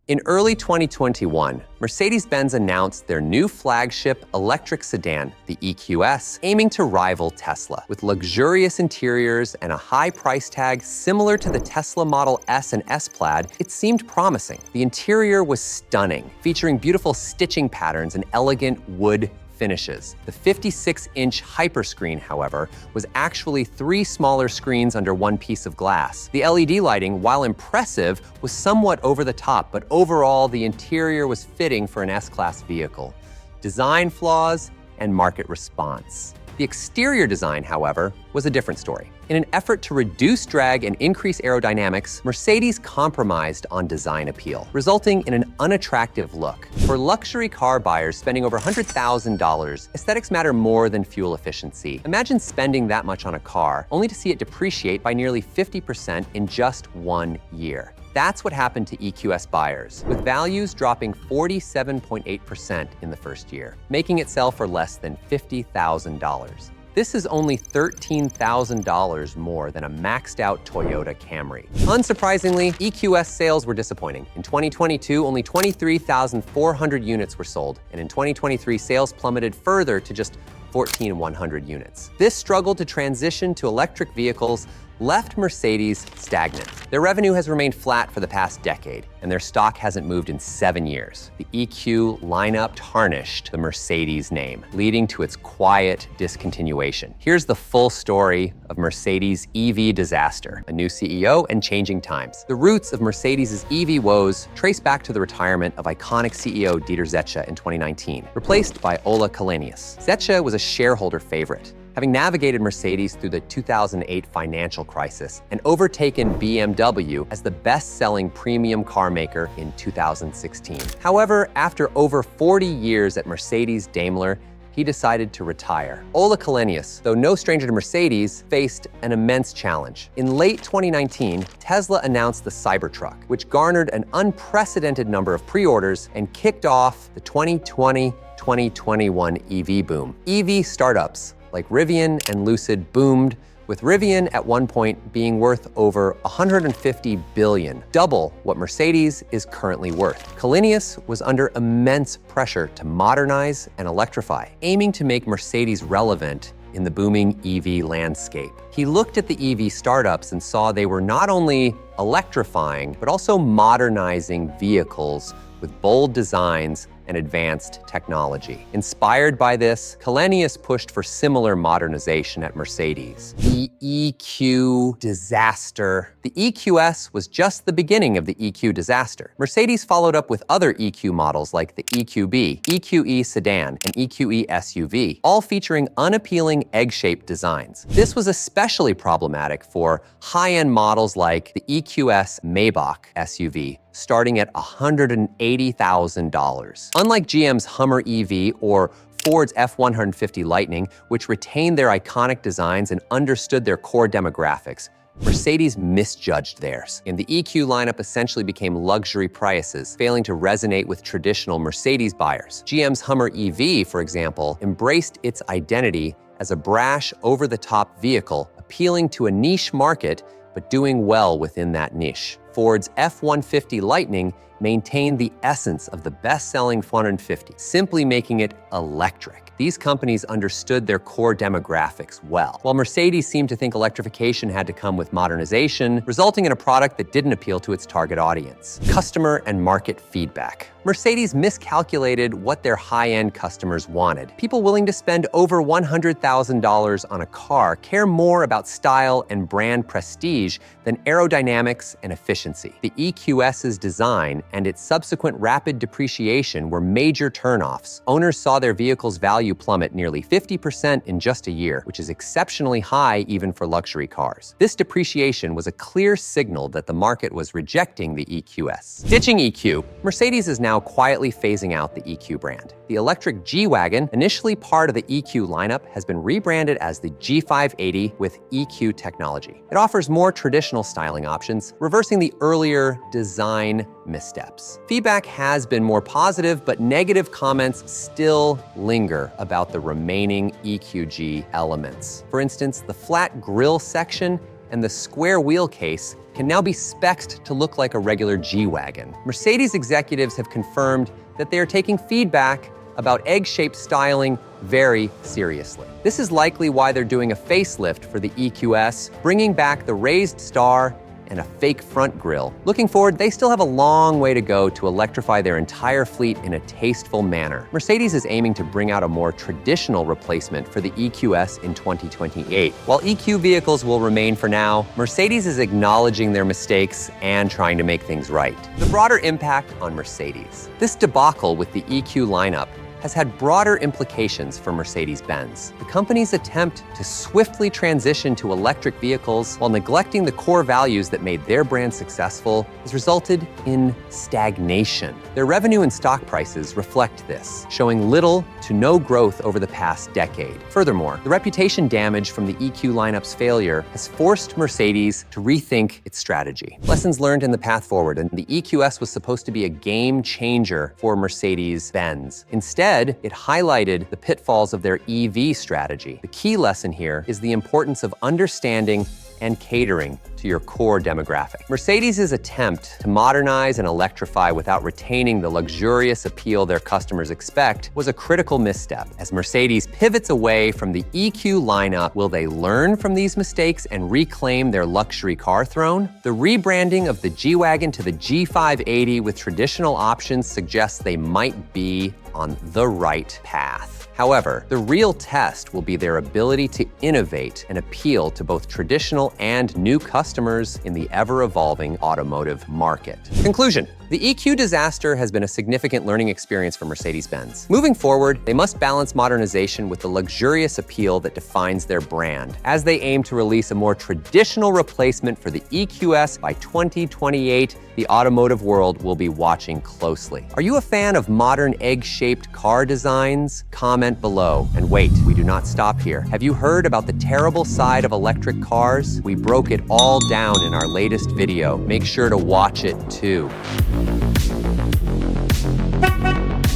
In early 2021, Mercedes-Benz announced their new flagship electric sedan, the EQS, aiming to rival Tesla. With luxurious interiors and a high price tag similar to the Tesla Model S and S Plaid, it seemed promising. The interior was stunning, featuring beautiful stitching patterns and elegant wood finishes. The 56-inch hyperscreen, however, was actually 3 smaller screens under one piece of glass. The LED lighting, while impressive, was somewhat over the top, but overall, the interior was fitting for an S-Class vehicle. Design flaws and market response. The exterior design, however, was a different story. In an effort to reduce drag and increase aerodynamics, Mercedes compromised on design appeal, resulting in an unattractive look. For luxury car buyers spending over $100,000, aesthetics matter more than fuel efficiency. Imagine spending that much on a car, only to see it depreciate by nearly 50% in just 1 year. That's what happened to EQS buyers, with values dropping 47.8% in the first year, making it sell for less than $50,000. This is only $13,000 more than a maxed-out Toyota Camry. Unsurprisingly, EQS sales were disappointing. In 2022, only 23,400 units were sold, and in 2023, sales plummeted further to just 1,400 units. This struggle to transition to electric vehicles left Mercedes stagnant. Their revenue has remained flat for the past decade, and their stock hasn't moved in 7 years. The EQ lineup tarnished the Mercedes name, leading to its quiet discontinuation. Here's the full story of Mercedes' EV disaster, a new CEO and changing times. The roots of Mercedes' EV woes trace back to the retirement of iconic CEO Dieter Zetsche in 2019, replaced by Ola Källenius. Zetsche was a shareholder favorite, having navigated Mercedes through the 2008 financial crisis and overtaken BMW as the best-selling premium car maker in 2016. However, after over 40 years at Mercedes-Daimler, he decided to retire. Ola Källenius, though no stranger to Mercedes, faced an immense challenge. In late 2019, Tesla announced the Cybertruck, which garnered an unprecedented number of pre-orders and kicked off the 2020-2021 EV boom. EV startups like Rivian and Lucid boomed, with Rivian at one point being worth over $150 billion, double what Mercedes is currently worth. Källenius was under immense pressure to modernize and electrify, aiming to make Mercedes relevant in the booming EV landscape. He looked at the EV startups and saw they were not only electrifying, but also modernizing vehicles with bold designs and advanced technology. Inspired by this, Källenius pushed for similar modernization at Mercedes. The EQ disaster. The EQS was just the beginning of the EQ disaster. Mercedes followed up with other EQ models like the EQB, EQE sedan, and EQE SUV, all featuring unappealing egg-shaped designs. This was especially problematic for high-end models like the EQS Maybach SUV, starting at $180,000. Unlike GM's Hummer EV or Ford's F-150 Lightning, which retained their iconic designs and understood their core demographics, Mercedes misjudged theirs, and the EQ lineup essentially became luxury prices, failing to resonate with traditional Mercedes buyers. GM's Hummer EV, for example, embraced its identity as a brash, over-the-top vehicle, appealing to a niche market, but doing well within that niche. Ford's F-150 Lightning maintained the essence of the best-selling F-150, simply making it electric. These companies understood their core demographics well, while Mercedes seemed to think electrification had to come with modernization, resulting in a product that didn't appeal to its target audience. Customer and market feedback. Mercedes miscalculated what their high-end customers wanted. People willing to spend over $100,000 on a car care more about style and brand prestige than aerodynamics and efficiency. The EQS's design and its subsequent rapid depreciation were major turnoffs. Owners saw their vehicle's value plummet nearly 50% in just a year, which is exceptionally high even for luxury cars. This depreciation was a clear signal that the market was rejecting the EQS. Ditching EQ, Mercedes is now quietly phasing out the EQ brand. The electric G-Wagon, initially part of the EQ lineup, has been rebranded as the G580 with EQ technology. It offers more traditional styling options, reversing the earlier design missteps. Feedback has been more positive, but negative comments still linger about the remaining EQG elements. For instance, the flat grille section and the square wheel case can now be spec'd to look like a regular G-Wagon. Mercedes executives have confirmed that they are taking feedback about egg-shaped styling very seriously. This is likely why they're doing a facelift for the EQS, bringing back the raised star and a fake front grille. Looking forward, they still have a long way to go to electrify their entire fleet in a tasteful manner. Mercedes is aiming to bring out a more traditional replacement for the EQS in 2028. While EQ vehicles will remain for now, Mercedes is acknowledging their mistakes and trying to make things right. The broader impact on Mercedes. This debacle with the EQ lineup has had broader implications for Mercedes-Benz. The company's attempt to swiftly transition to electric vehicles while neglecting the core values that made their brand successful has resulted in stagnation. Their revenue and stock prices reflect this, showing little to no growth over the past decade. Furthermore, the reputation damage from the EQ lineup's failure has forced Mercedes to rethink its strategy. Lessons learned in the path forward, and the EQS was supposed to be a game changer for Mercedes-Benz. Instead, it highlighted the pitfalls of their EV strategy. The key lesson here is the importance of understanding and catering to your core demographic. Mercedes' attempt to modernize and electrify without retaining the luxurious appeal their customers expect was a critical misstep. As Mercedes pivots away from the EQ lineup, will they learn from these mistakes and reclaim their luxury car throne? The rebranding of the G-Wagon to the G580 with traditional options suggests they might be on the right path. However, the real test will be their ability to innovate and appeal to both traditional and new customers in the ever-evolving automotive market. Conclusion. The EQ disaster has been a significant learning experience for Mercedes-Benz. Moving forward, they must balance modernization with the luxurious appeal that defines their brand. As they aim to release a more traditional replacement for the EQS by 2028, the automotive world will be watching closely. Are you a fan of modern egg-shaped car designs? Comment below. And wait, we do not stop here. Have you heard about the terrible side of electric cars? We broke it all down in our latest video. Make sure to watch it too.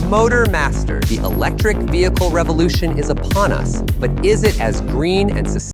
Motor Master, the electric vehicle revolution is upon us, but is it as green and sustainable